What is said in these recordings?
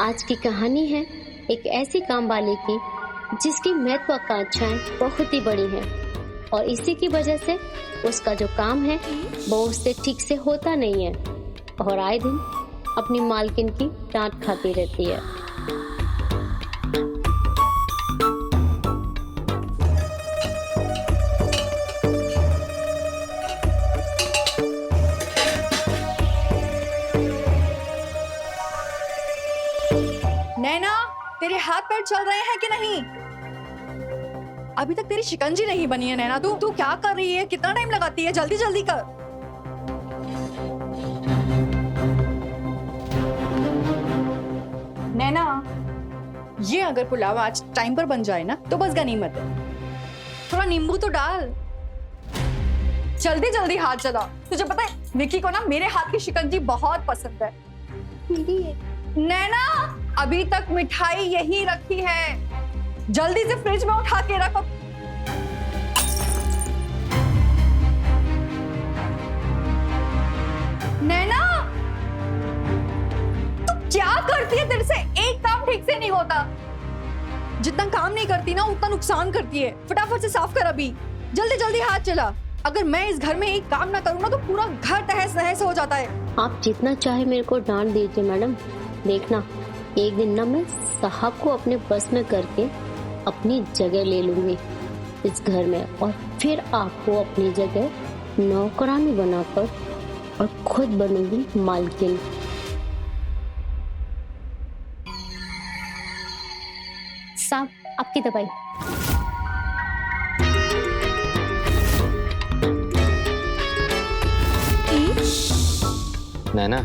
आज की कहानी है एक ऐसी काम वाले की जिसकी महत्वाकांक्षाएं बहुत ही बड़ी हैं और इसी की वजह से उसका जो काम है वो उससे ठीक से होता नहीं है और आए दिन अपनी मालकिन की डांट खाती रहती है। नैना, तेरे हाथ पैर चल रहे हैं कि नहीं? अभी तक तेरी शिकंजी नहीं बनी है नैना। तू क्या कर रही है? कितना टाइम लगाती है? जल्दी जल्दी कर। नैना, ये अगर पुलाव आज टाइम पर बन जाए ना तो बस गनीमत है। थोड़ा नींबू तो डाल। जल्दी जल्दी हाथ चला। तुझे पता है विकी को ना मेरे हाथ की शिकंजी बहुत पसंद है। नैना, अभी तक मिठाई यही रखी है, जल्दी से फ्रिज में उठा के रखो। नैना, तू क्या करती है? तेरे से एक काम ठीक से नहीं होता। जितना काम नहीं करती ना उतना नुकसान करती है। फटाफट से साफ कर अभी, जल्दी जल्दी हाथ चला। अगर मैं इस घर में एक काम ना करूँ ना तो पूरा घर तहस नहस हो जाता है। आप जितना चाहे मेरे को डांट दीजिए मैडम, देखना एक दिन ना मैं साहब को अपने बस में करके अपनी जगह ले लूंगी इस घर में और फिर आपको अपनी जगह नौकरानी बनाकर और खुद बनूंगी मालकिन। साहब, आपकी दवाई। नैना,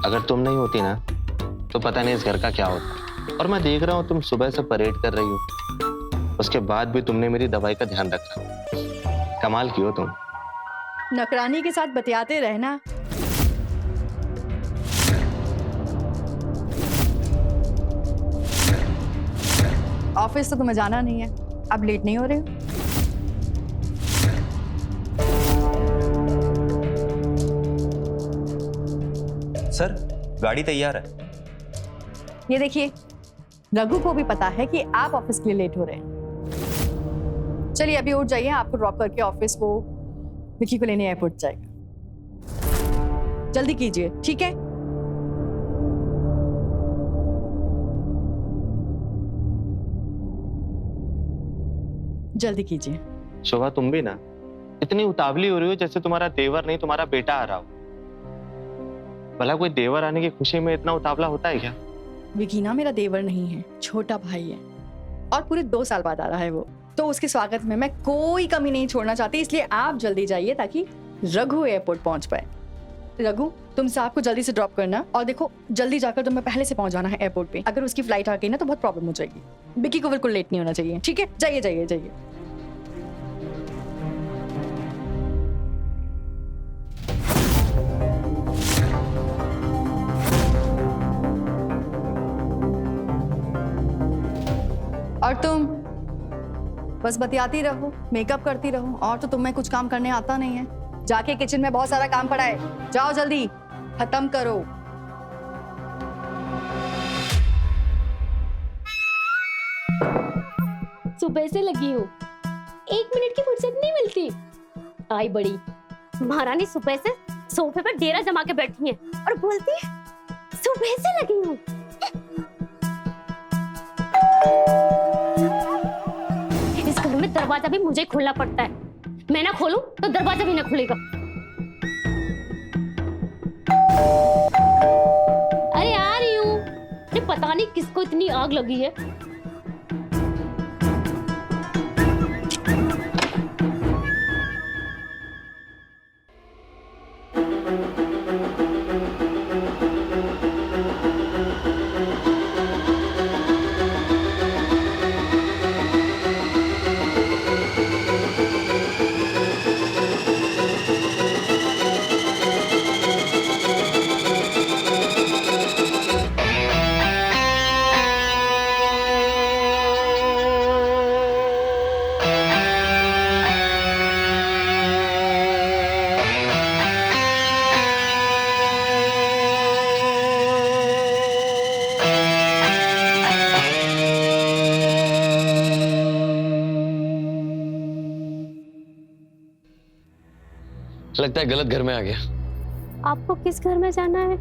अगर तुम नहीं होती ना तो पता नहीं इस घर का क्या होता। और मैं देख रहा हूँ तुम सुबह से परेड कर रही हो, उसके बाद भी तुमने मेरी दवाई का ध्यान रखा। कमाल की हो तुम। नौकरानी के साथ बतियाते रहना। ऑफिस तो तुम्हें जाना नहीं है, अब लेट नहीं हो रहे हो? सर, गाड़ी तैयार है। ये देखिए, रघु को भी पता है कि आप ऑफिस के लिए लेट हो रहे हैं। चलिए अभी उठ जाइए, आपको ड्रॉप करके ऑफिस वो विकी को लेने एयरपोर्ट जाएगा। जल्दी कीजिए, ठीक है? जल्दी कीजिए। शोभा, तुम भी ना इतनी उतावली हो रही हो जैसे तुम्हारा देवर नहीं तुम्हारा बेटा आ रहा हो। भला कोई देवर आने की खुशी में इतना उतावला होता है क्या? विकी ना मेरा देवर नहीं है, छोटा भाई है और पूरे 2 साल बाद आ रहा है वो, तो उसके स्वागत में मैं कोई कमी नहीं छोड़ना चाहती। इसलिए आप जल्दी जाइए ताकि रघु एयरपोर्ट पहुंच पाए। रघु, तुम साहब को जल्दी से ड्रॉप करना और देखो जल्दी जाकर तुम्हें पहले से पहुंच जाना है एयरपोर्ट पे। अगर उसकी फ्लाइट आ गई ना तो बहुत प्रॉब्लम हो जाएगी। विकी को बिल्कुल लेट नहीं होना चाहिए, ठीक है? जाइए जाइए जाइए। और तुम बस बतियाती रहो, मेकअप करती रहो, और तो तुम्हें कुछ काम करने आता नहीं है। जाके किचन में बहुत सारा काम पड़ा है, जाओ जल्दी खत्म करो। सुबह से लगी हूँ, 1 मिनट की फुर्सत नहीं मिलती। आई बड़ी महारानी सुबह से सोफे पर डेरा जमा के बैठी है और बोलती है सुबह से लगी हूँ। इस घर में दरवाजा भी मुझे खोलना पड़ता है, मैं ना खोलूं तो दरवाजा भी ना खुलेगा। अरे आ रही हूँ। अरे पता नहीं किसको इतनी आग लगी है। लगता है गलत घर में आ गया। आपको किस घर में जाना है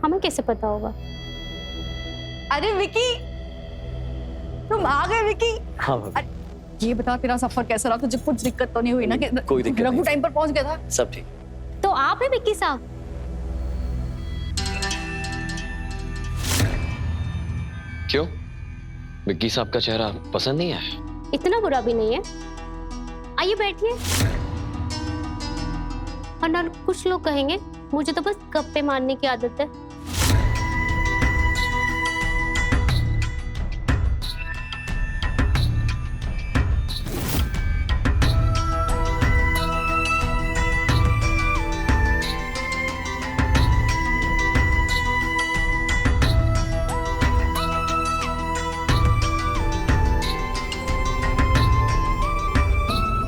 हमें कैसे पता होगा? अरे विकी, तुम आ गए विकी। हाँ अरे ये बता, तेरा सफर कैसा रहा? तुझे कुछ दिक्कत तो नहीं हुई ना? कि कोई दिक्कत रघु नहीं। टाइम पर पहुंच गया था? सब ठीक। तो आप है विक्की साहब? क्यों, विक्की साहब का चेहरा पसंद नहीं आया? इतना बुरा भी नहीं है, आइए बैठिए। वरना कुछ लोग कहेंगे मुझे तो बस गप्पे मारने की आदत है।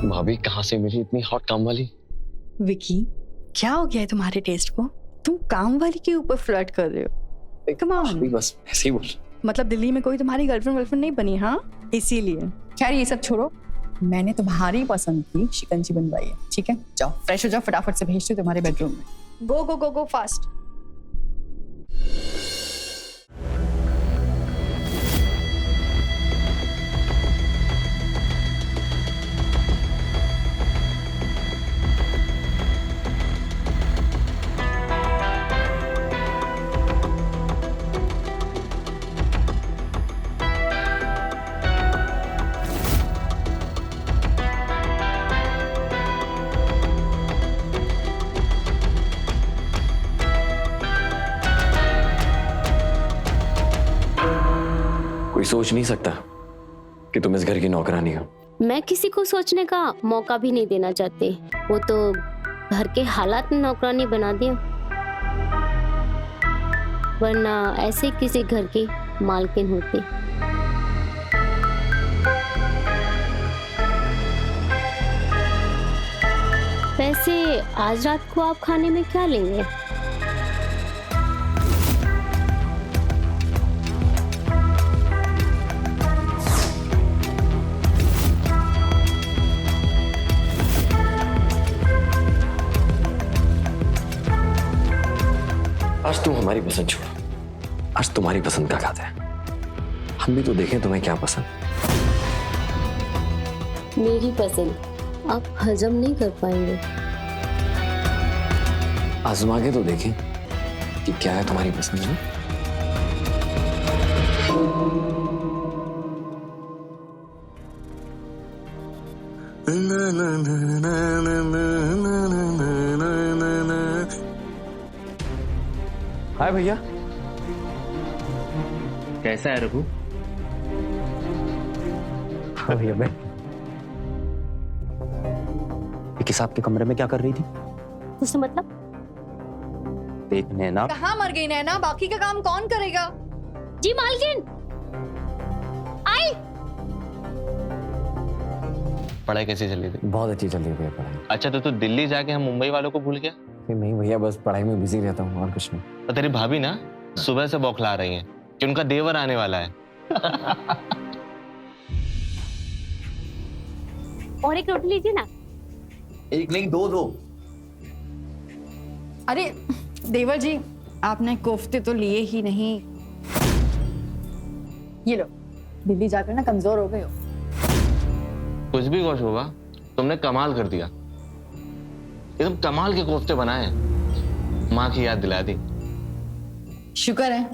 भाभी कहाँ से मिली इतनी हॉट काम वाली? विकी, क्या हो गया है तुम्हारे टेस्ट को? तुम काम वाली के ऊपर फ्लर्ट कर रहे हो? Come on. भाभी बस ऐसे ही बोल। मतलब दिल्ली में कोई तुम्हारी गर्लफ्रेंड नहीं बनी? हाँ, इसीलिए। खैर ये सब छोड़ो, मैंने तुम्हारी पसंद की शिकंजी बनवाई है, ठीक है? जाओ फ्रेश हो जाओ, फटाफट से भेजते तुम्हारे बेडरूम में। गो गो गो गो फास्ट। कोई सोच नहीं सकता कि तुम इस घर की नौकरानी हो। मैं किसी को सोचने का मौका भी नहीं देना चाहती। वो तो घर के हालात ने नौकरानी बना दिया, वरना ऐसे किसी घर की मालकिन होती। वैसे आज रात को आप खाने में क्या लेंगे? आज तुम हमारी पसंद छोड़ो, आज तुम्हारी पसंद का खाते हैं। हम भी तो देखें तुम्हें क्या पसंद। मेरी पसंद आप हजम नहीं कर पाएंगे। आजमा के तो देखें कि क्या है तुम्हारी पसंद में। हाय भैया। कैसा है रघु? हाँ भैया मैं विक्की साहब के कमरे में क्या कर रही थी? उससे मतलब? देख नैना, कहाँ मर गई नैना? बाकी का काम कौन करेगा? जी मालकिन आई। पढ़ाई कैसी चली थी? बहुत अच्छी चल रही है भैया पढ़ाई। अच्छा तो तू दिल्ली जाके हम मुंबई वालों को भूल गया? नहीं भैया, बस पढ़ाई में बिजी रहता हूँ और कुछ नहीं। तो तेरी भाभी ना सुबह से बौखला रही हैं कि उनका देवर आने वाला है। और एक रोटी लीजिए ना। एक नहीं, दो। अरे देवर जी, आपने कोफ्ते तो लिए ही नहीं। ये लो, दिल्ली जाकर ना कमजोर हो गए हो। कुछ भी कुछ होगा, तुमने कमाल कर दिया। एकदम कमाल के कोफ्ते बनाए हैं। माँ की याद दिला दी। शुक्र है,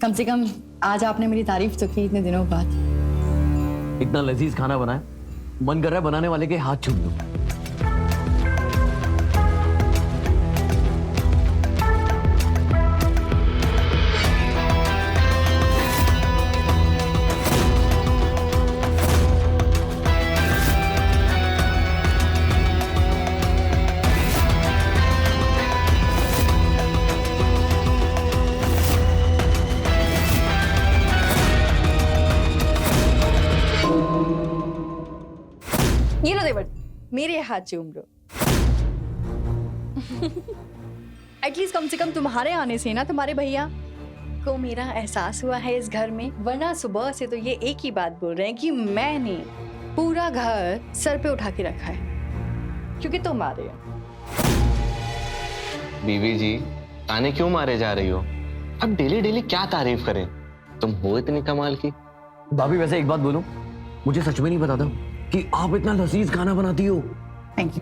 कम से कम आज आपने मेरी तारीफ तो की इतने दिनों बाद। इतना लजीज खाना बनाए, मन कर रहा है बनाने वाले के हाथ चूम लूं। ये लो देवर, मेरे हाथ चूम लो। एटलीस्ट कम से कम तुम्हारे आने से ना तुम्हारे भैया को मेरा एहसास हुआ है इस घर में। वरना सुबह से तो ये एक ही बात बोल रहे हैं कि मैंने पूरा घर सर पे उठा के रखा है क्योंकि तुम आ रहे हो। बीवी जी, ताने क्यों मारे जा रही हो? अब डेली डेली क्या तारीफ करें? तुम हो इतनी कमाल की। भाभी वैसे एक बात बोलूं, मुझे सच में नहीं पता था कि आप इतना लजीज खाना बनाती हो। Thank you.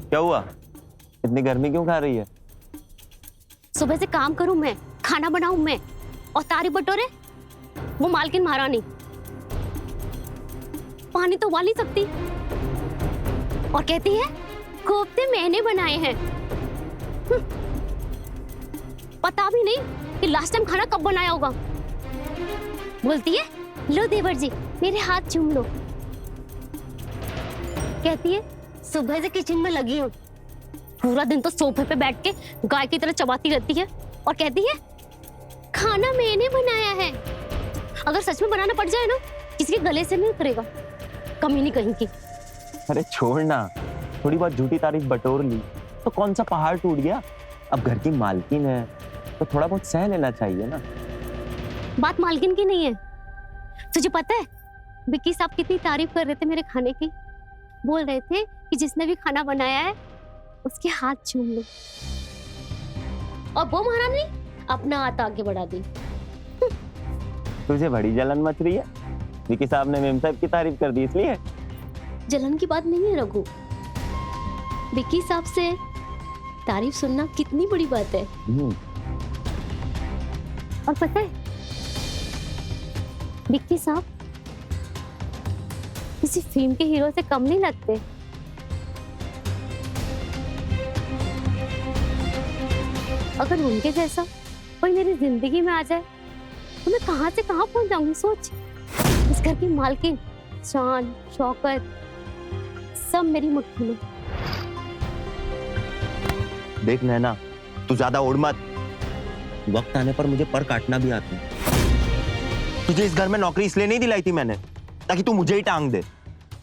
क्या हुआ? इतनी गर्मी क्यों खा रही है? सुबह से काम करूं मैं, खाना बनाऊं मैं, और तारीफ बटोरे वो मालकिन महारानी। पानी तो उबाल नहीं सकती और कहती है कोफ्ते मैंने बनाए हैं। पता भी नहीं कि लास्ट टाइम खाना कब बनाया होगा। बोलती है लो देवर जी मेरे हाथ चूम लो। कहती है सुबह से किचन में लगी हूँ, पूरा दिन तो सोफे पे बैठ के गाय की तरह चबाती रहती है और कहती है खाना मैंने बनाया है। अगर सच में बनाना पड़ जाए ना, किसी के गले से नहीं उतरेगा, कमी नहीं कहीं की। अरे छोड़ ना, थोड़ी बहुत झूठी तारीफ बटोर ली तो कौन सा पहाड़ टूट गया? अब घर की मालकिन है तो थोड़ा बहुत सह लेना चाहिए ना। बात मालकिन की नहीं है। तुझे पता है विक्की साहब कितनी तारीफ कर रहे थे मेरे खाने की। बोल रहे थे कि जिसने भी खाना बनाया है उसके हाथ चूम लो। और वो महारानी अपना हाथ आगे बढ़ा दी। तुझे बड़ी जलन मच रही है? विकी साहब ने मेम साहब की तारीफ कर दी इसलिए? जलन की बात नहीं है रघु, विक्की साहब से तारीफ सुनना कितनी बड़ी बात है। और पता है विक्की साहब किसी फिल्म के हीरो से कम नहीं लगते। अगर उनके जैसा कोई मेरी जिंदगी में आ जाए तो मैं कहां से कहां पहुंच जाऊंगी। सोच, इस घर की मालकिन, शान शौकत सब मेरी मुट्ठी में। देख नैना, तू ज्यादा उड़ मत। वक्त आने पर मुझे पर काटना भी आता है। तुझे इस घर में नौकरी इसलिए नहीं दिलाई थी मैंने ताकि तू मुझे ही टांग दे।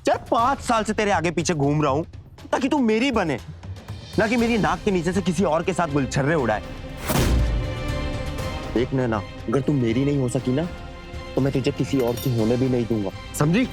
चल 5 साल से तेरे आगे पीछे घूम रहा हूं ताकि तू मेरी बने, ना कि मेरी नाक के नीचे से किसी और के साथ गुलछर्रे उड़ाए। देख नैना, अगर तू मेरी नहीं हो सकी ना तो मैं तुझे किसी और की होने भी नहीं दूंगा, समझी?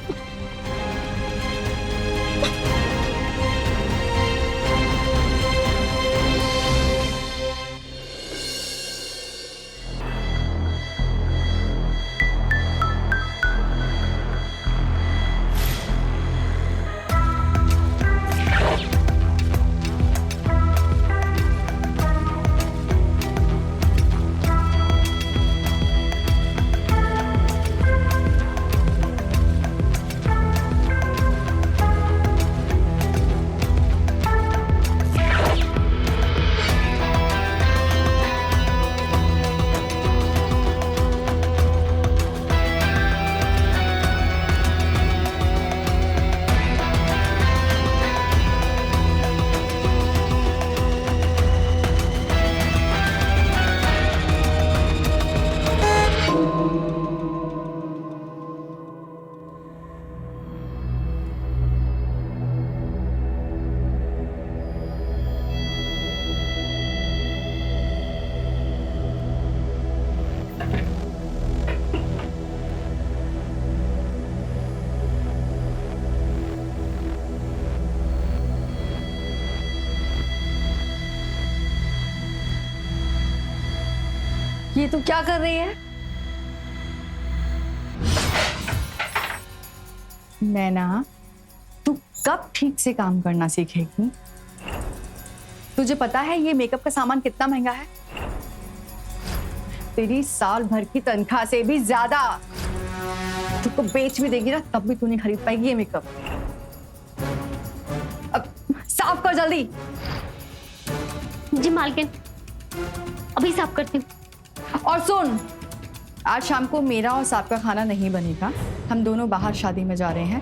ये तू क्या कर रही है? नैना, तू कब ठीक से काम करना सीखेगी? तुझे पता है ये मेकअप का सामान कितना महंगा है? तेरी साल भर की तनख्वाह से भी ज्यादा। तुझको बेच भी देगी ना तब भी तू नहीं खरीद पाएगी ये मेकअप। अब साफ कर जल्दी। जी मालकिन, अभी साफ करती हूँ। और सुन, आज शाम को मेरा और साहब का खाना नहीं बनेगा। हम दोनों बाहर शादी में जा रहे हैं।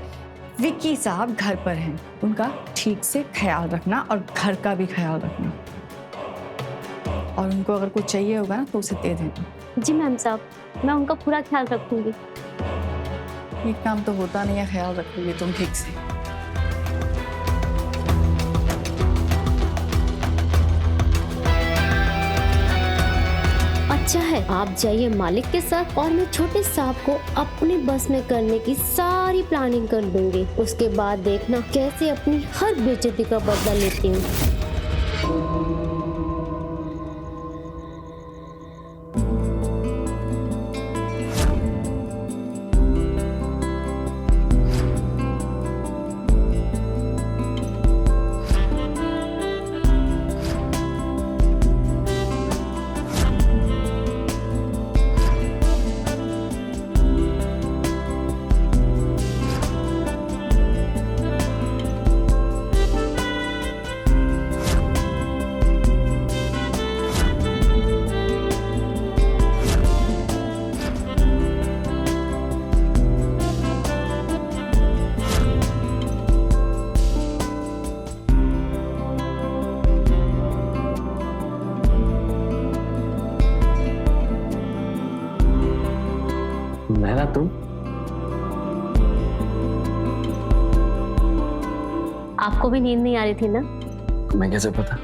विक्की साहब घर पर हैं, उनका ठीक से ख्याल रखना और घर का भी ख्याल रखना। और उनको अगर कुछ चाहिए होगा ना तो उसे दे देना। जी मैम साहब, मैं उनका पूरा ख्याल रखूंगी। ये काम तो होता नहीं है ख्याल रखोगे तुम ठीक से। अच्छा है आप जाइए मालिक के साथ और मैं छोटे सांप को अपने बस में करने की सारी प्लानिंग कर दूंगी। उसके बाद देखना कैसे अपनी हर बेइज्जती का बदला लेती हूँ। नैना तुम? आपको भी नींद नहीं आ रही थी ना? मैं कैसे पता?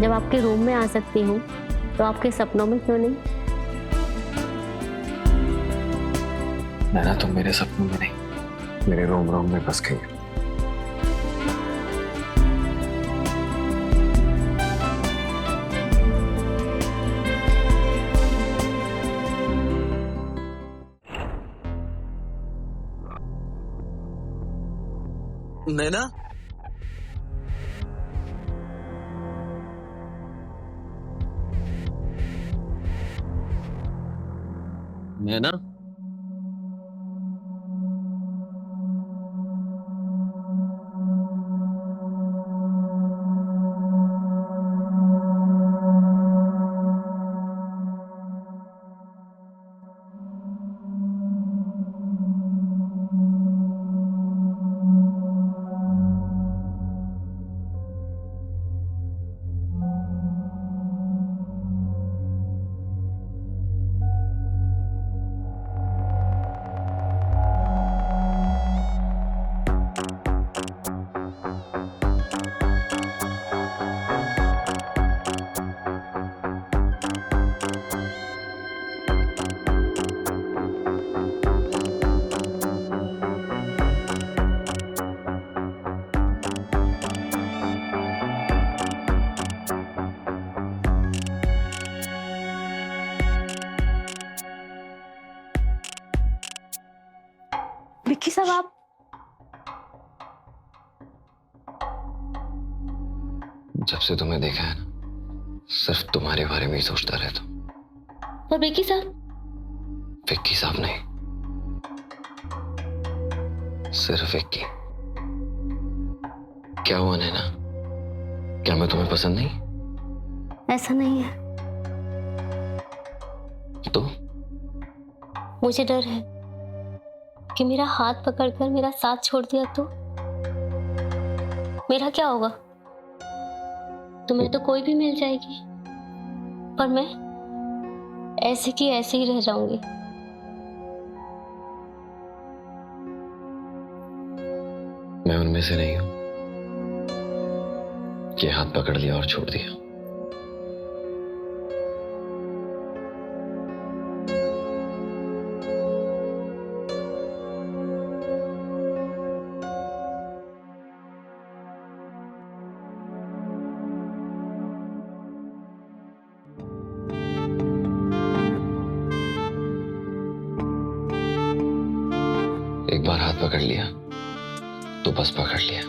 जब आपके रूम में आ सकती हूँ तो आपके सपनों में क्यों नहीं? नैना तुम मेरे सपनों में नहीं, मेरे रोम रोम में बस गई हो। नैना, नैना, विक्की साहब आप जब से तुम्हें देखा है ना, सिर्फ तुम्हारे बारे में ही सोचता रहता हूँ। और विक्की साहब? विक्की साहब नहीं, सिर्फ विक्की। क्या हुआ नैना? क्या मैं तुम्हें पसंद नहीं? ऐसा नहीं है, तो मुझे डर है कि मेरा हाथ पकड़कर मेरा साथ छोड़ दिया तो मेरा क्या होगा? तुम्हें तो कोई भी मिल जाएगी, पर मैं ऐसे की ऐसे ही रह जाऊंगी। मैं उनमें से नहीं हूं कि हाथ पकड़ लिया और छोड़ दिया। एक बार हाथ पकड़ लिया तो बस पकड़ लिया।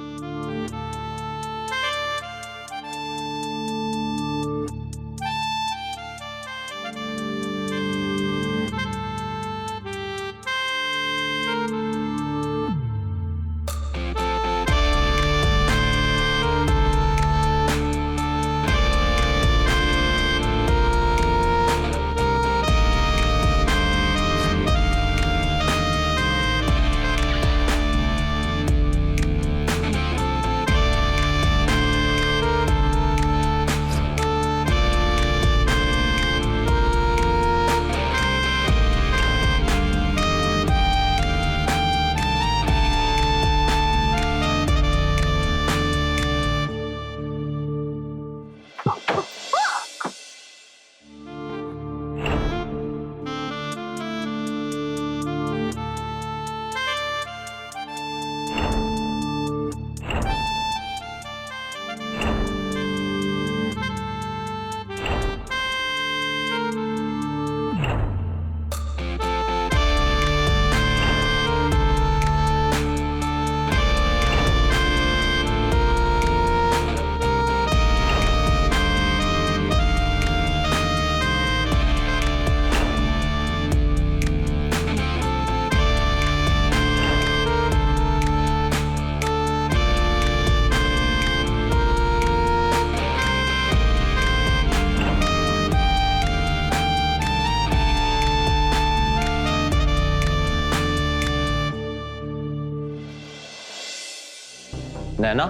नैना,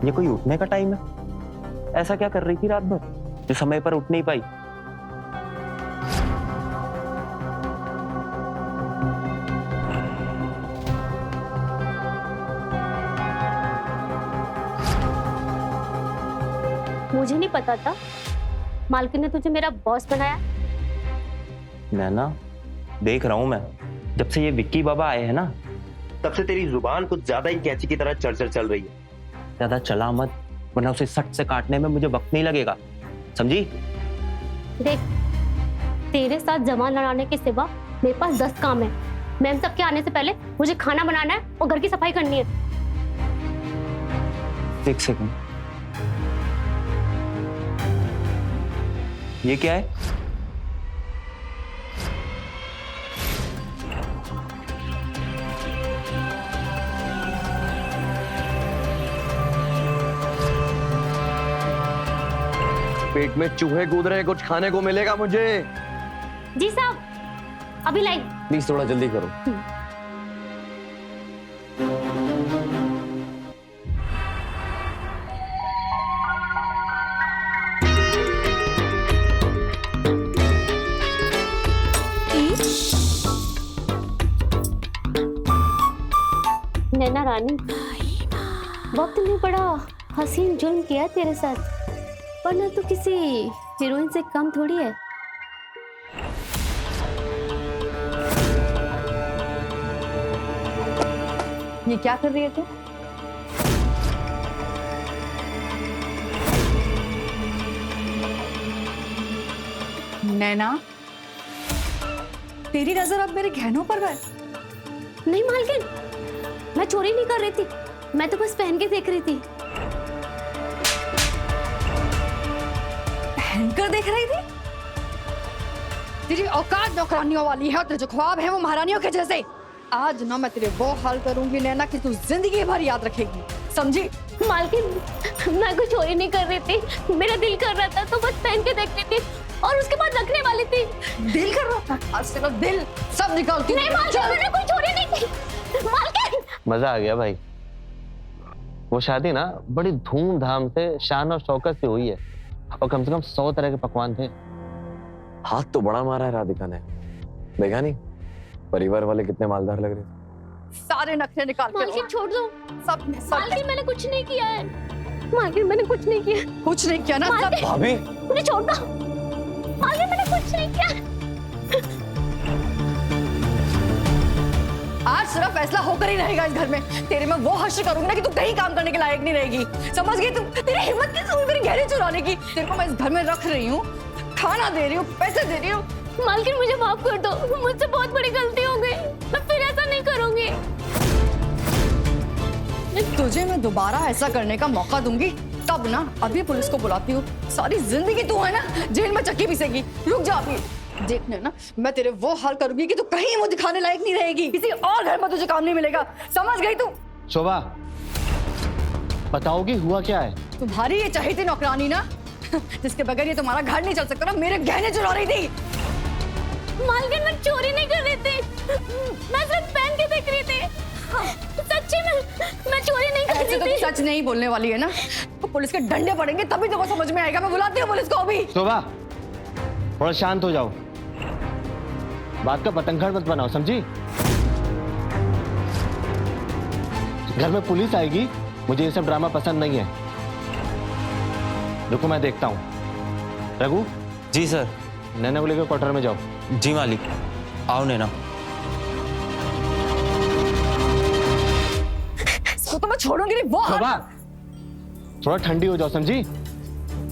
ये कोई उठने का टाइम है? ऐसा क्या कर रही थी रात भर जो समय पर उठ नहीं पाई? मुझे नहीं पता था मालकिन ने तुझे मेरा बॉस बनाया। नैना, देख रहा हूं मैं, जब से ये विक्की बाबा आए हैं ना, तब से तेरी जुबान कुछ ज्यादा ही कैंची की तरह चल रही है। ज्यादा चला मत, वरना उसे सट से काटने में मुझे वक्त नहीं लगेगा, समझी? देख, तेरे साथ जमान लड़ाने के सिवा मेरे पास 10 काम है। मैम सबके आने से पहले मुझे खाना बनाना है और घर की सफाई करनी है। एक सेकंड, ये क्या है? पेट में चूहे कूद रहे, कुछ खाने को मिलेगा मुझे। जी साहब, अभी लाई। प्लीज थोड़ा जल्दी करो। नैना रानी, वक्त ने बड़ा हसीन जुल्म किया तेरे साथ, वरना तू किसी हीरोइन से कम थोड़ी है। ये क्या कर रही है तू? नैना, तेरी नजर अब मेरे गहनों पर है। नहीं मालकिन, मैं चोरी नहीं कर रही थी, मैं तो बस पहन के देख रही थी। पहनकर देख रही थी? तेरी औकात नौकरानियों वाली है और तुझे ख्वाब है वो महारानियों के जैसे। आज ना मैं तेरे वो हाल करूंगी नैना कि तू जिंदगी भर याद रखेगी, समझी? मालकिन, मैं कुछ चोरी नहीं कर रही थी, मेरा दिल कर रहा था तो बस पहन के देख रही थी और उसके बाद रखने वाली थी। दिल कर रहा था? आज तेरा दिल सब निकालती। नहीं मालकिन, मैंने कोई चोरी नहीं की। मालकिन, मजा आ गया भाई। वो शादी ना बड़ी धूमधाम से, शान और शौकत से हुई है, और कम से कम 100 तरह के पकवान थे। हाथ तो बड़ा मारा है राधिका ने, देखा नहीं परिवार वाले कितने मालदार लग रहे थे। सारे नखरे निकाल के मालकिन छोड़ दो। सब मालकिन, मैंने कुछ नहीं किया है। मालकिन, मैंने कुछ नहीं किया। कुछ नहीं किया ना? सब भाभी, मुझे छोड़ दो। मालकिन, मैंने कुछ नहीं किया। आज सिर्फ फैसला होकर ही रहेगा इस घर में। तेरे में वो हश्र करूंगी ना कि तू कहीं काम करने के लायक नहीं रहेगी, समझ गई? तुम, तेरी हिम्मत कैसे हुई मेरी गहने चुराने की? तेरे को मैं इस घर में रख रही हूँ, खाना दे रही हूँ, पैसे दे रही हूँ। मालकिन, मुझे माफ कर दो, मुझसे बहुत बड़ी गलती हो गई, मैं फिर ऐसा नहीं करूंगी। तुझे मैं दोबारा ऐसा करने का मौका दूंगी तब ना। अभी पुलिस को बुलाती हूँ, सारी जिंदगी तू है ना जेल में चक्की पीसेगी। रुक जा अभी, देखने ना मैं तेरे वो हाल करूंगी कि तू कहीं मुंह दिखाने लायक नहीं रहेगी, किसी और घर में तुझे काम नहीं मिलेगा, समझ गई तू? शोभा, बताओगी हुआ क्या है? तुम्हारी ये चाहिए थी नौकरानी ना, जिसके बगैर ये तुम्हारा घर नहीं चल सकता ना। मेरे गहने चुरा रही थी। मालकिन, मैं चोरी नहीं कर रही थी, मैं सिर्फ पहन के देख रही थी। सच्ची में मैं चोरी नहीं कर ऐसे तो रही तू थी। सच नहीं बोलने वाली है ना, तो पुलिस के डंडे पड़ेंगे तभी तुमको समझ में आएगा। मैं बुलाती हूँ पुलिस को अभी। शोभा, थोड़ा शांत हो जाओ, बात का पतंगड़ मत बनाओ, समझी? घर में पुलिस आएगी, मुझे ये सब ड्रामा पसंद नहीं है। रुको, मैं देखता हूँ। रघु। जी सर। नैना को लेकर क्वार्टर में जाओ। जी मालिक। आओ नैना। इसको तो मैं छोड़ूंगी नहीं। वो शोभा, थोड़ा ठंडी हो जाओ, समझी?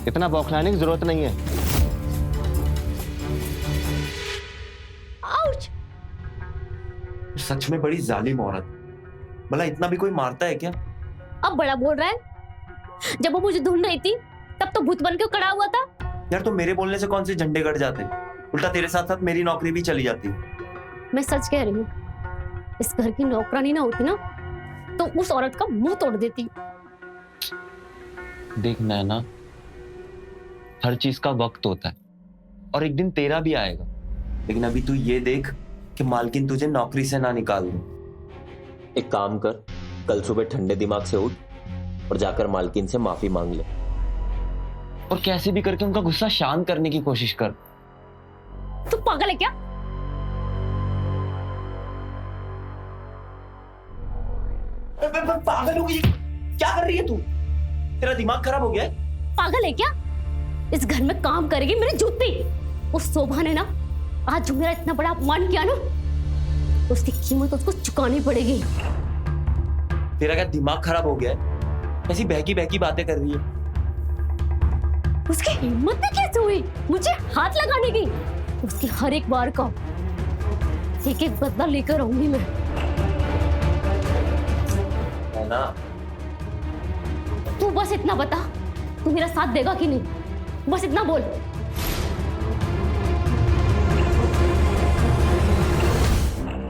इतना बौखलाने की जरूरत नहीं है। आउच! सच में बड़ी जालिम औरत। भला इतना भी कोई मारता है क्या? अब बड़ा बोल रहा है। जब वो मुझे ढूंढ रही थी तब तो भूत बन के खड़ा हुआ था। यार, तो मेरे बोलने से कौन से झंडे गड़ जाते? उल्टा तेरे साथ साथ मेरी नौकरी भी चली जाती। मैं सच कह रही हूँ, इस घर की नौकरानी ना होती ना तो उस औरत का मुंह तोड़ देती। देख नैना, हर चीज का वक्त होता है और एक दिन तेरा भी आएगा। लेकिन अभी तू ये देख कि मालकिन तुझे नौकरी से ना निकाल दे। एक काम कर, कल सुबह ठंडे दिमाग से उठ और जाकर मालकिन से माफी मांग ले। और कैसे भी करके उनका गुस्सा शांत करने की कोशिश कर। तू पागल है क्या? पागल होगी, क्या कर रही है तू? तेरा दिमाग खराब हो गया है? पागल है क्या? इस घर में काम करेगी मेरी जूती। उस शोभा ने ना आज जो मेरा इतना बड़ा अपमान किया ना, उसकी कीमत उसको चुकानी पड़ेगी। तेरा क्या दिमाग खराब हो गया है? ऐसी बहकी बहकी बातें कर रही है। उसकी हिम्मत भी कैसे हुई मुझे हाथ लगाने की? उसकी हर एक बार का एक एक बदला लेकर रहूंगी मैं। है ना? तू बस इतना बता, तू मेरा साथ देगा कि नहीं? बस इतना बोल।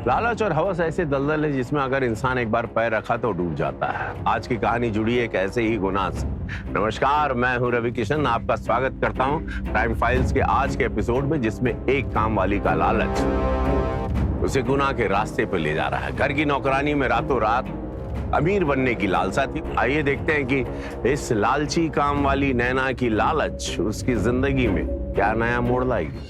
लालच और हवस ऐसे दलदल है जिसमें अगर इंसान एक बार पैर रखा तो डूब जाता है। आज की कहानी जुड़ी है एक ऐसे ही गुनाह से। नमस्कार, मैं हूं रवि किशन, आपका स्वागत करता हूं क्राइम फाइल्स के आज के एपिसोड में, जिसमें एक काम वाली का लालच उसे गुनाह के रास्ते पर ले जा रहा है। घर की नौकरानी में रातों रात अमीर बनने की लालसा थी। आइए देखते हैं कि इस लालची काम वाली नैना की लालच उसकी जिंदगी में क्या नया मोड़ लाएगी।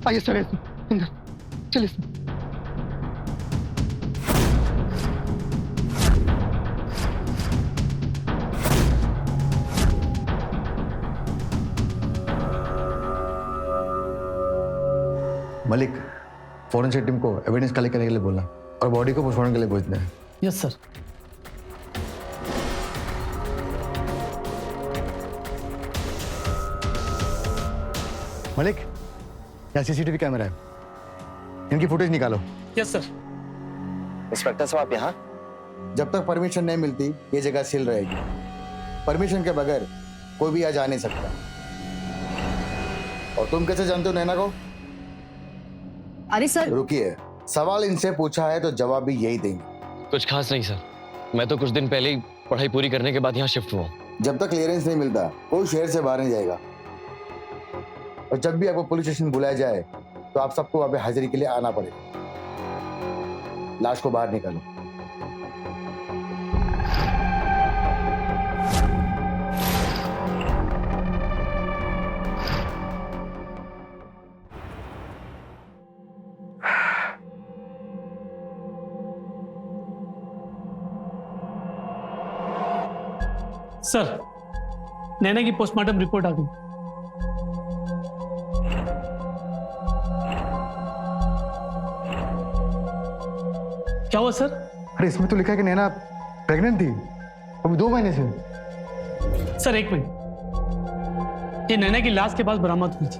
आइए सर, अंदर चलिए सर। मलिक, फॉरेंसिक टीम को एविडेंस कलेक्ट करने के लिए बोलना और बॉडी को पोस्टमार्टम के लिए भेजना है। Yes sir. मलिक, यहाँ सीसीटीवी कैमरा है, इनकी फुटेज निकालो। Yes sir. इंस्पेक्टर साहब, आप यहाँ? जब तक परमिशन नहीं मिलती ये जगह सील रहेगी। परमिशन के बगैर कोई भी यहाँ जा नहीं सकता। और तुम कैसे जानते हो नैना को? अरे सर, रुकिए, सवाल इनसे पूछा है तो जवाब भी यही देंगे। कुछ खास नहीं सर, मैं तो कुछ दिन पहले ही पढ़ाई पूरी करने के बाद यहाँ शिफ्ट हुआ। जब तक क्लियरेंस नहीं मिलता कोई शहर से बाहर नहीं जाएगा। और जब भी आपको पुलिस स्टेशन बुलाया जाए तो आप सबको वहां पे हाजिरी के लिए आना पड़ेगा। लाश को बाहर निकालो। सर, नैना की पोस्टमार्टम रिपोर्ट आ गई। क्या हुआ सर? अरे इसमें तो लिखा है कि नैना प्रेग्नेंट थी अभी 2 महीने से। सर एक मिनट, ये नैना की लाश के पास बरामद हुई थी।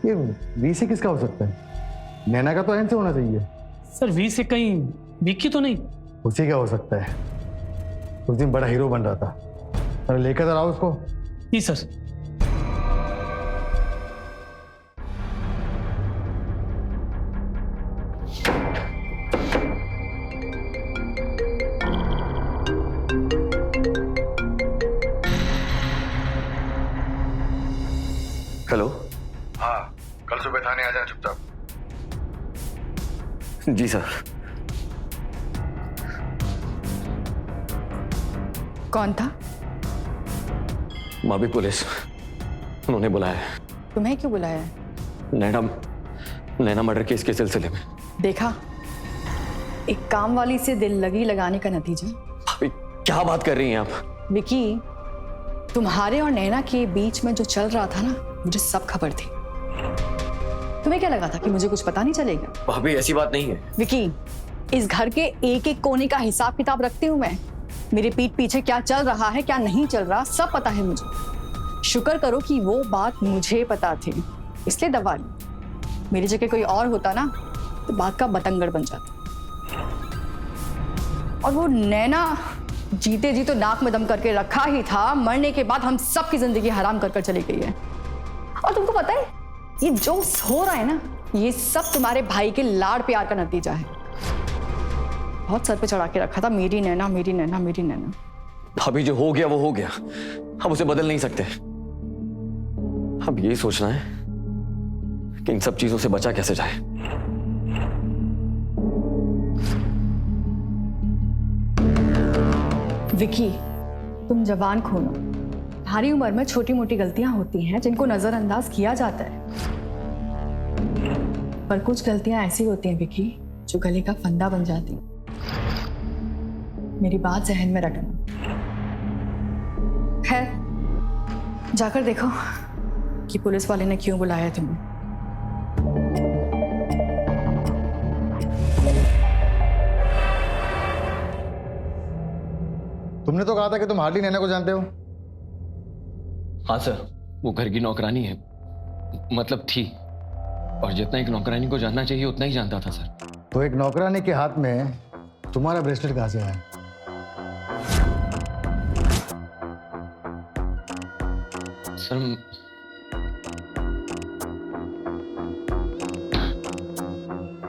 ये वी से किसका हो सकता है? नैना का तो एन से होना चाहिए। सर वी से कहीं विक्की तो नहीं? उसी का हो सकता है। उस दिन बड़ा हीरो बन रहा था। अरे लेकर तो आओ उसको। जी सर। हेलो। हाँ, कल सुबह थाने आ जाना चुपचाप। जी सर। कौन था? भाभी पुलिस, उन्होंने बुलाया है। तुम्हें क्यों बुलाया है? नैना मर्डर केस के सिलसिले में। देखा, एक काम वाली से दिल लगी लगाने का नतीजा। भाभी क्या बात कर रही हैं आप? विकी, तुम्हारे और नैना के बीच में जो चल रहा था ना, मुझे सब खबर थी। तुम्हें क्या लगा था कि मुझे कुछ पता नहीं चलेगा? भाभी ऐसी बात नहीं है। विकी, इस घर के एक एक कोने का हिसाब किताब रखती हूँ मैं। मेरे पीठ पीछे क्या चल रहा है, क्या नहीं चल रहा, सब पता है मुझे। शुक्र करो कि वो बात मुझे पता थी, इसलिए दबा ली। मेरी जगह कोई और होता ना तो बात का बतंगड़ बन जाता। और वो नैना जीते जी तो नाक में दम करके रखा ही था, मरने के बाद हम सबकी जिंदगी हराम कर चली गई है। और तुमको पता है ये जो हो रहा है ना, ये सब तुम्हारे भाई के लाड़ प्यार का नतीजा है। बहुत सर पे चढ़ा के रखा था, मेरी नैना मेरी नैना मेरी नैना। भाभी जो हो गया वो हो गया, अब उसे बदल नहीं सकते। अब यही सोचना है कि इन सब चीजों से बचा कैसे जाए। विकी, तुम जवान खोलो। तुम्हारी उम्र में छोटी मोटी गलतियां होती हैं जिनको नजरअंदाज किया जाता है, पर कुछ गलतियां ऐसी होती हैं विकी जो गले का फंदा बन जाती। मेरी बात जहन में रखना। खैर, जाकर देखो कि पुलिस वाले ने क्यों बुलाया तुम्हें। तुमने तो कहा था कि तुम हार्डली नैना को जानते हो। हाँ सर, वो घर की नौकरानी है, मतलब थी, और जितना एक नौकरानी को जानना चाहिए उतना ही जानता था सर। तो एक नौकरानी के हाथ में तुम्हारा ब्रेसलेट कहां से आया?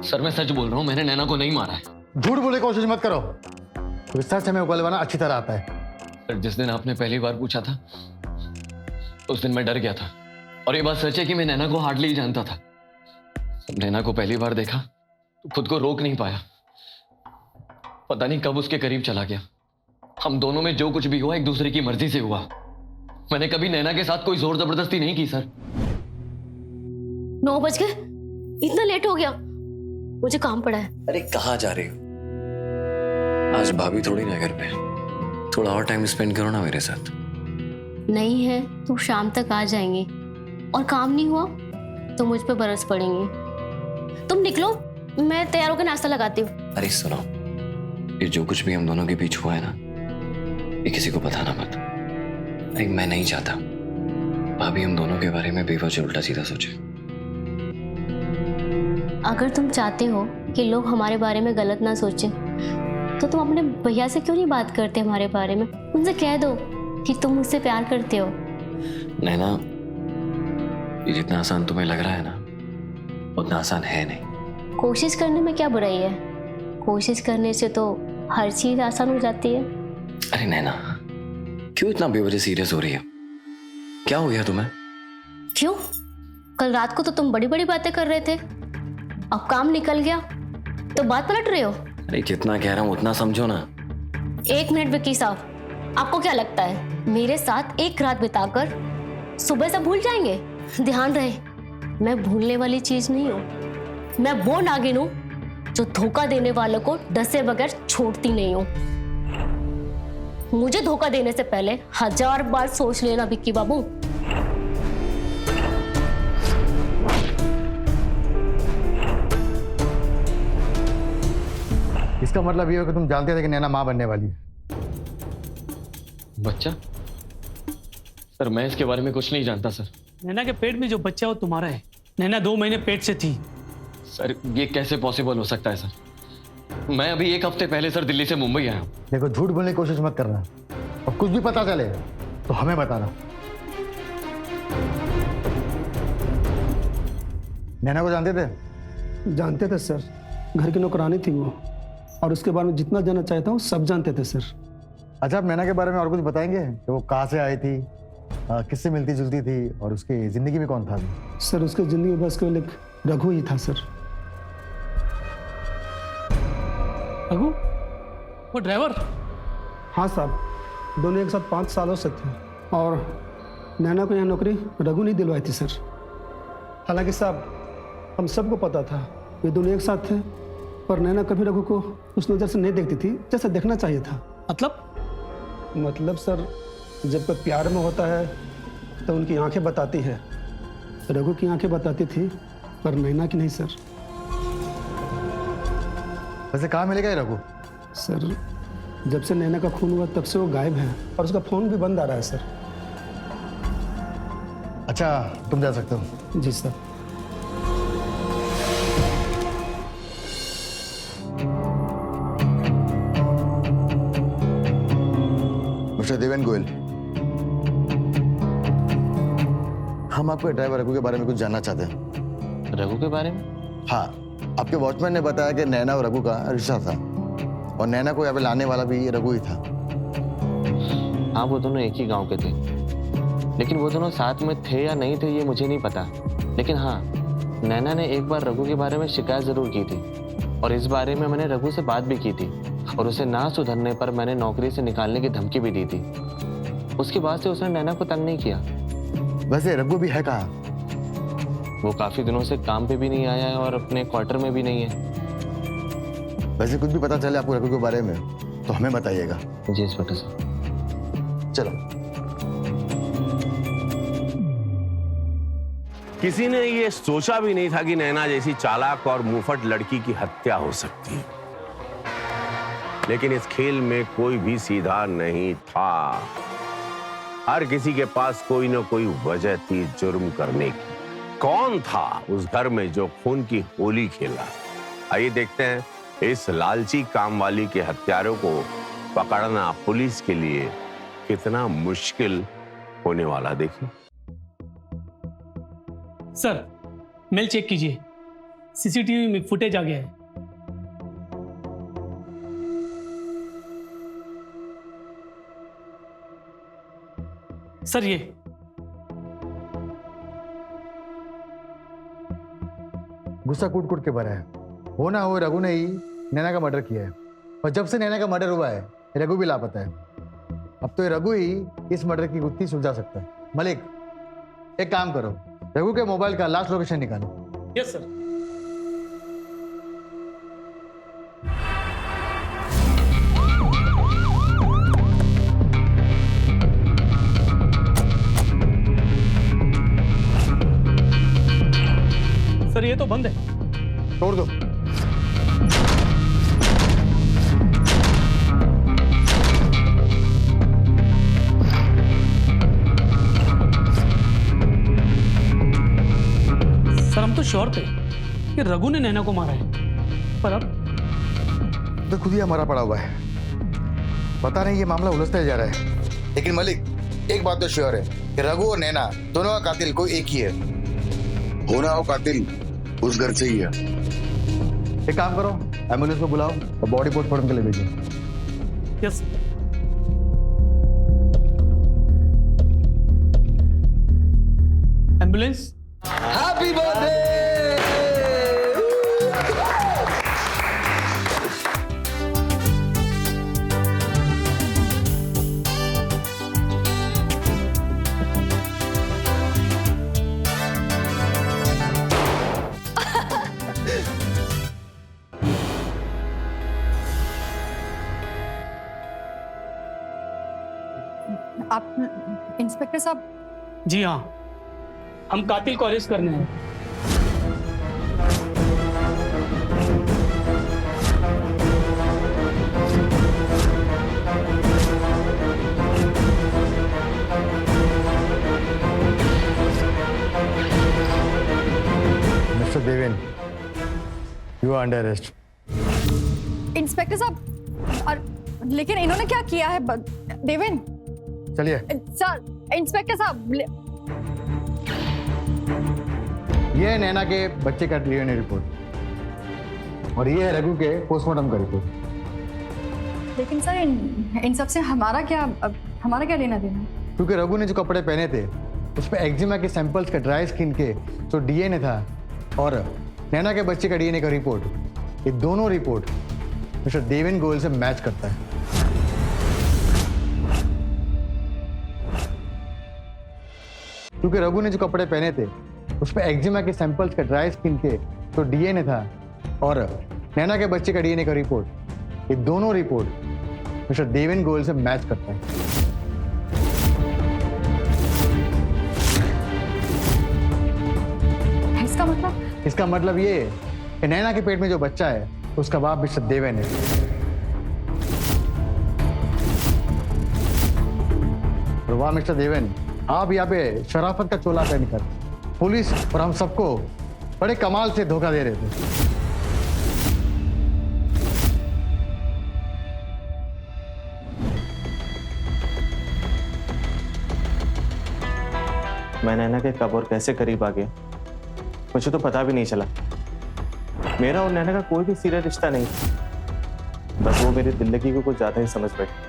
सर मैं सच बोल रहा हूँ, मैंने नैना को नहीं मारा है। झूठ बोलने की कोशिश मत करो, रिसर्च हमें उगलवाना अच्छी तरह आता है। सर जिस दिन आपने पहली बार पूछा था उस दिन मैं डर गया था, और ये बात सच है कि मैं नैना को हार्डली ही जानता था। नैना को पहली बार देखा तो खुद को रोक नहीं पाया, पता नहीं कब उसके करीब चला गया। हम दोनों में जो कुछ भी हुआ एक दूसरे की मर्जी से हुआ। मैंने कभी नैना के साथ कोई जोर जबरदस्ती नहीं की सर। 9 बज गए, इतना लेट हो गया, मुझे काम पड़ा है। अरे कहाँ जा रही हो? आज भाभी थोड़ी ना घर पे, थोड़ा और टाइम स्पेंड करो ना मेरे साथ। नहीं है तो शाम तक आ जाएंगे, और काम नहीं हुआ तो मुझ पे बरस पड़ेंगे। तुम निकलो, मैं तैयार होकर नाश्ता लगाती हूँ। अरे सुनो, ये जो कुछ भी हम दोनों के बीच हुआ है ना, ये किसी को बताना मत। अरे मैं नहीं चाहता भाभी हम दोनों के बारे में बेवजह उल्टा सीधा सोचे। अगर तुम चाहते हो कि लोग हमारे बारे में गलत ना सोचें, तो तुम अपने भैया से क्यों नहीं बात करते हमारे बारे में? उनसे कह दो कि तुम मुझसे प्यार करते हो। नैना, ये जितना आसान तुम्हें लग रहा है ना, उतना आसान है नहीं। कोशिश करने में क्या बुराई है? कोशिश करने से तो हर चीज आसान हो जाती है। अरे नैना, क्यों इतना बेवजह सीरियस हो रही है? क्या हो गया तुम्हें? क्यों? कल रात को तो तुम बड़ी बड़ी बातें कर रहे थे, अब काम निकल गया तो बात पलट रहे हो। अरे जितना कह रहा हूं उतना समझो ना। 1 मिनट विक्की साहब, आपको क्या लगता है मेरे साथ एक रात बिताकर सुबह से भूल जाएंगे? ध्यान रहे, मैं भूलने वाली चीज नहीं हूँ। मैं वो नागिन हूँ जो धोखा देने वालों को डसे बगैर छोड़ती नहीं हूँ। मुझे धोखा देने से पहले 1000 बार सोच लेना विक्की बाबू। इसका मतलब ये है कि तुम जानते थे कि नैना मां बनने वाली है। बच्चा? सर मैं इसके बारे में कुछ नहीं जानता सर। नैना के पेट में जो बच्चा है वो तुम्हारा है। नैना 2 महीने पेट से थी। सर ये कैसे पॉसिबल हो सकता है सर? मैं अभी 1 हफ्ते पहले सर दिल्ली से मुंबई आया हूँ। देखो, झूठ बोलने की कोशिश मत करना, और कुछ भी पता चले तो हमें बताना। नैना को जानते थे? जानते थे सर, घर की नौकरानी थी वो, और उसके बारे में जितना जानना चाहता हूँ सब जानते थे सर। अच्छा, आप नैना के बारे में और कुछ बताएंगे कि वो कहाँ से आई थी, किससे मिलती जुलती थी, और उसकी जिंदगी में कौन था? सर उसकी जिंदगी में बस केवल एक रघु ही था सर। रघु? वो ड्राइवर? हाँ साहब, दोनों एक साथ 5 सालों से थे, और नैना को यहाँ नौकरी रघु नहीं दिलवाई थी सर। हालांकि साहब हम सबको पता था ये दोनों एक साथ थे, पर नैना कभी रघु को उस नज़र से नहीं देखती थी जैसा देखना चाहिए था। मतलब सर, जब कोई प्यार में होता है तो उनकी आंखें बताती है। रघु की आंखें बताती थी पर नैना की नहीं सर। वैसे कहाँ मिलेगा ये रघु? सर जब से नैना का खून हुआ तब से वो गायब है और उसका फोन भी बंद आ रहा है सर। अच्छा तुम जा सकते हो। जी सर। मिस्टर देवेन गोयल, हम आपके ड्राइवर रघु के बारे में कुछ जानना चाहते हैं। रघु के बारे में? हाँ, आपके वॉचमैन ने बताया कि नैना और रघु का रिश्ता था और नैना को यहाँ पे लाने वाला भी रघु ही था। हाँ, वो दोनों एक ही गांव के थे, लेकिन वो दोनों साथ में थे या नहीं थे ये मुझे नहीं पता। लेकिन हाँ, नैना ने एक बार रघु के बारे में शिकायत जरूर की थी और इस बारे में मैंने रघु से बात भी की थी और उसे ना सुधरने पर मैंने नौकरी से निकालने की धमकी भी दी थी। उसके बाद से उसने नैना को तंग नहीं किया। वैसे रघु भी है कहाँ? वो काफी दिनों से काम पे भी नहीं आया है और अपने क्वार्टर में भी नहीं है। वैसे कुछ भी पता चले आपको रघु के बारे में तो हमें बताइएगा। जी इंस्पेक्टर साहब। चलो। किसी ने ये सोचा भी नहीं था कि नैना जैसी चालाक और मुंहफट लड़की की हत्या हो सकती है, लेकिन इस खेल में कोई भी सीधा नहीं था। हर किसी के पास कोई ना कोई वजह थी जुर्म करने की। कौन था उस घर में जो खून की होली खेला? आइए देखते हैं इस लालची काम वाली के हत्यारों को पकड़ना पुलिस के लिए कितना मुश्किल होने वाला। देखिए सर, मेल चेक कीजिए, सीसीटीवी में फुटेज आ गया है। सर ये गुस्सा कूट कूट के भरा है। हो ना हो रघु ने ही नैना का मर्डर किया है और जब से नैना का मर्डर हुआ है रघु भी लापता है। अब तो ये रघु ही इस मर्डर की गुत्थी सुलझा सकता है। मलिक, एक काम करो, रघु के मोबाइल का लास्ट लोकेशन निकालो। Yes sir. सर ये तो बंद है। तोड़ दो। सर हम तो श्योर थे कि रघु ने नैना को मारा है, पर अब तो खुद ही हमारा पड़ा हुआ है। पता नहीं ये मामला उलझता ही जा रहा है। लेकिन मलिक, एक बात तो श्योर है कि रघु और नैना दोनों का कातिल कोई एक ही है। होना हो कातिल उस घर से ही है। एक काम करो, एम्बुलेंस को बुलाओ और बॉडी पोस्टमार्टम के लिए भेजो। यस। एम्बुलेंस। Happy birthday. आप इंस्पेक्टर साहब? जी हाँ, हम कातिल को अरेस्ट करने हैं। Mister Deven, you are under arrest. Inspector साहब, और लेकिन इन्होंने क्या किया है? देवेन चलिए। सर, इंस्पेक्टर साहब, ये है नैना के बच्चे का डीएनए रिपोर्ट और ये है रघु के पोस्टमार्टम का रिपोर्ट। लेकिन सर इन सब से हमारा क्या लेना देना? क्योंकि रघु ने जो कपड़े पहने थे उस पर एक्जिमा के सैंपल्स का ड्राई स्किन के जो डीएनए था और नैना के बच्चे का डीएनए का रिपोर्ट, ये दोनों रिपोर्ट मिस्टर देवेन गोयल से मैच करता है। क्योंकि रघु ने जो कपड़े पहने थे उस पर एक्जिमा के सैंपल्स का ड्राई स्किन के जो डीएनए था और नैना के बच्चे का डीएनए का रिपोर्ट, ये दोनों रिपोर्ट मिस्टर देवेन गोयल से मैच करता है। इसका मतलब इसका मतलब ये है कि नैना के पेट में जो बच्चा है उसका बाप मिस्टर देवेन है। और वाह मिस्टर देवेन, आप यहाँ पे शराफत का चोला पहनकर पुलिस और हम सबको बड़े कमाल से धोखा दे रहे थे। मैं नैना के कब और कैसे करीब आ गया मुझे तो पता भी नहीं चला। मेरा और नैना का कोई भी सीरियस रिश्ता नहीं, बस वो मेरी जिंदगी को कुछ ज्यादा ही समझ बैठी।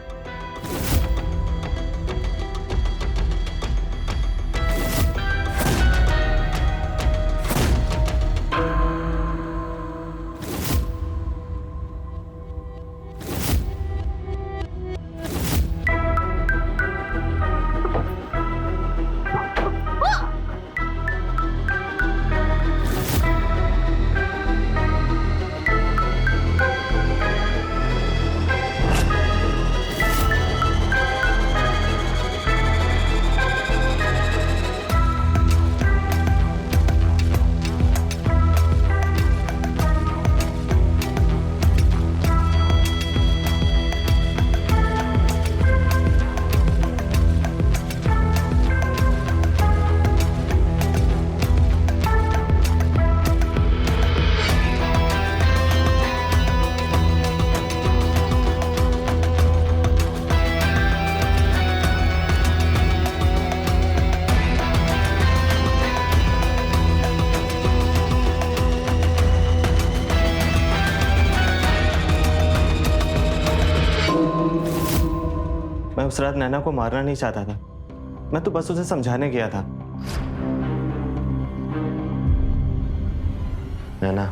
मैं उस रात नैना को मारना नहीं चाहता था, मैं तो बस उसे समझाने गया था। नैना,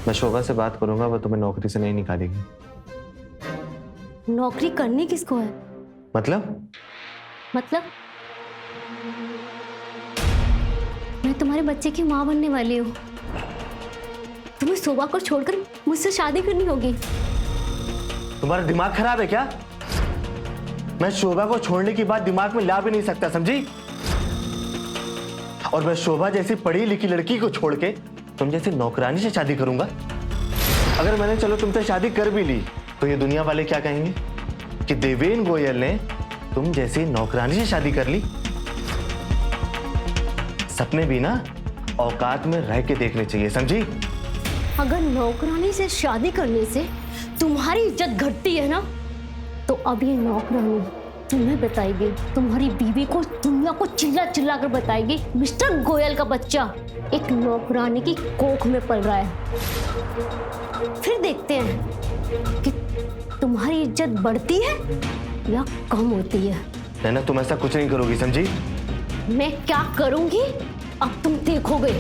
मैं शोभा से बात करूंगा, वो तुम्हें नौकरी से नहीं निकालेगी। नौकरी करनी किसको है? मतलब मैं तुम्हारे बच्चे की माँ बनने वाली हूँ। तुम्हें शोभा को छोड़कर मुझसे शादी करनी होगी। तुम्हारा दिमाग खराब है क्या? मैं शोभा को छोड़ने की बात दिमाग में ला भी नहीं सकता, समझी? और मैं शोभा जैसी पढ़ी लिखी लड़की को छोड़ के तुम जैसी नौकरानी से शादी करूंगा? अगर मैंने चलो तुमसे शादी कर भी ली तो ये दुनिया वाले क्या कहेंगे कि देवेन गोयल ने तुम जैसी नौकरानी से शादी कर ली। सपने भी ना औकात में रह के देखने चाहिए, समझी? अगर नौकरानी से शादी करने से तुम्हारी इज्जत घटती है ना, तो अब ये नौकरानी तुम्हें बताएगी, तुम्हारी बीवी को, दुनिया को चिल्ला चिल्ला कर बताएगी, मिस्टर गोयल का बच्चा एक नौकरानी की कोख में पल रहा है। फिर देखते हैं कि तुम्हारी इज्जत बढ़ती है या कम होती है। नैना, तुम ऐसा कुछ नहीं करोगी, समझी? मैं क्या करूंगी अब तुम देखोगे।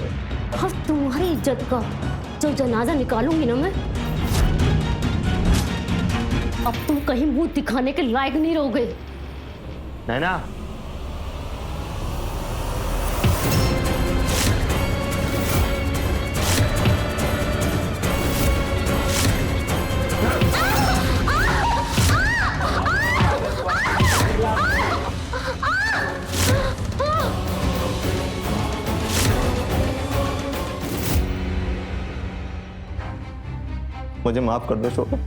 अब तुम्हारी इज्जत का जो जनाजा निकालूंगी ना मैं, अब तुम कहीं मुंह दिखाने के लायक नहीं रहोगे। नैना, मुझे माफ कर दो शोभा,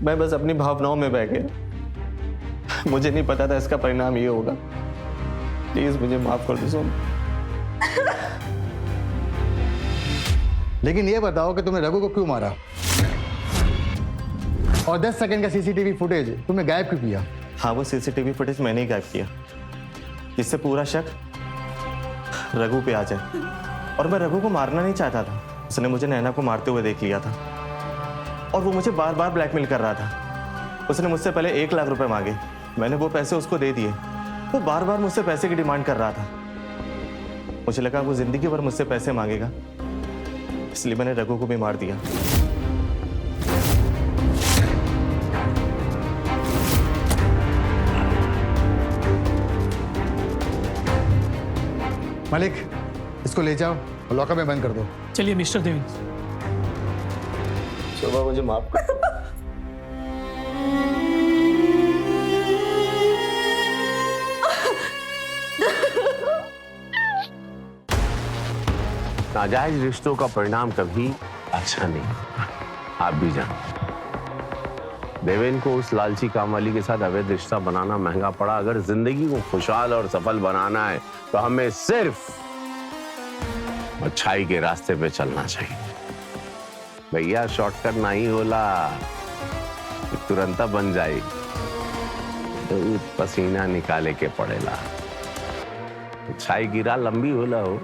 मैं बस अपनी भावनाओं में बह गया। मुझे नहीं पता था इसका परिणाम ये होगा। प्लीज मुझे माफ कर दो सोना। लेकिन ये बताओ कि तुमने रघु को क्यों मारा और 10 सेकंड का सीसीटीवी फुटेज तुमने गायब क्यों किया? हाँ, वो सीसीटीवी फुटेज मैंने ही गायब किया, जिससे पूरा शक रघु पे आ जाए। और मैं रघु को मारना नहीं चाहता था, उसने मुझे नैना को मारते हुए देख लिया था और वो मुझे बार बार ब्लैकमेल कर रहा था। उसने मुझसे पहले 1 लाख रुपए मांगे, मैंने वो पैसे उसको दे दिए। वो बार बार मुझसे पैसे की डिमांड कर रहा था। मुझे लगा वो जिंदगी भर मुझसे पैसे मांगेगा, इसलिए मैंने रघु को भी मार दिया। मलिक, इसको ले जाओ और लॉकअप में बंद कर दो। चलिए मिस्टर देवेन। शोभा, मुझे माफ कर। नाजायज रिश्तों का परिणाम कभी अच्छा नहीं। आप भी जान देवेन को उस लालची कामवाली के साथ अवैध रिश्ता बनाना महंगा पड़ा। अगर जिंदगी को खुशहाल और सफल बनाना है तो हमें सिर्फ अच्छाई के रास्ते पे चलना चाहिए। भैया शॉर्टकट नहीं होला, तुरंत बन जाए तो पसीना निकाले के पड़ेला। अच्छाई की राह लंबी होला हो,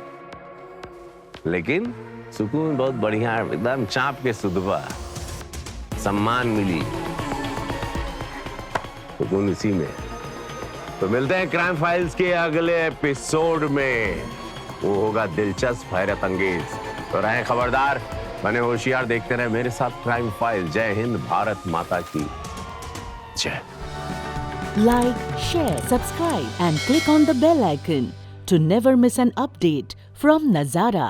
लेकिन सुकून बहुत बढ़िया है, एकदम चाप के सुधबा सम्मान मिली सुकून इसी में। तो मिलते हैं क्राइम फाइल्स के अगले एपिसोड में, वो होगा दिलचस्प, हैरत अंगेज। तो रहें खबरदार, बने होशियार, देखते रहे मेरे साथ क्राइम फाइल। जय हिंद, भारत माता की जय। Like, share, subscribe and click on the bell icon to never miss an update from Nazara.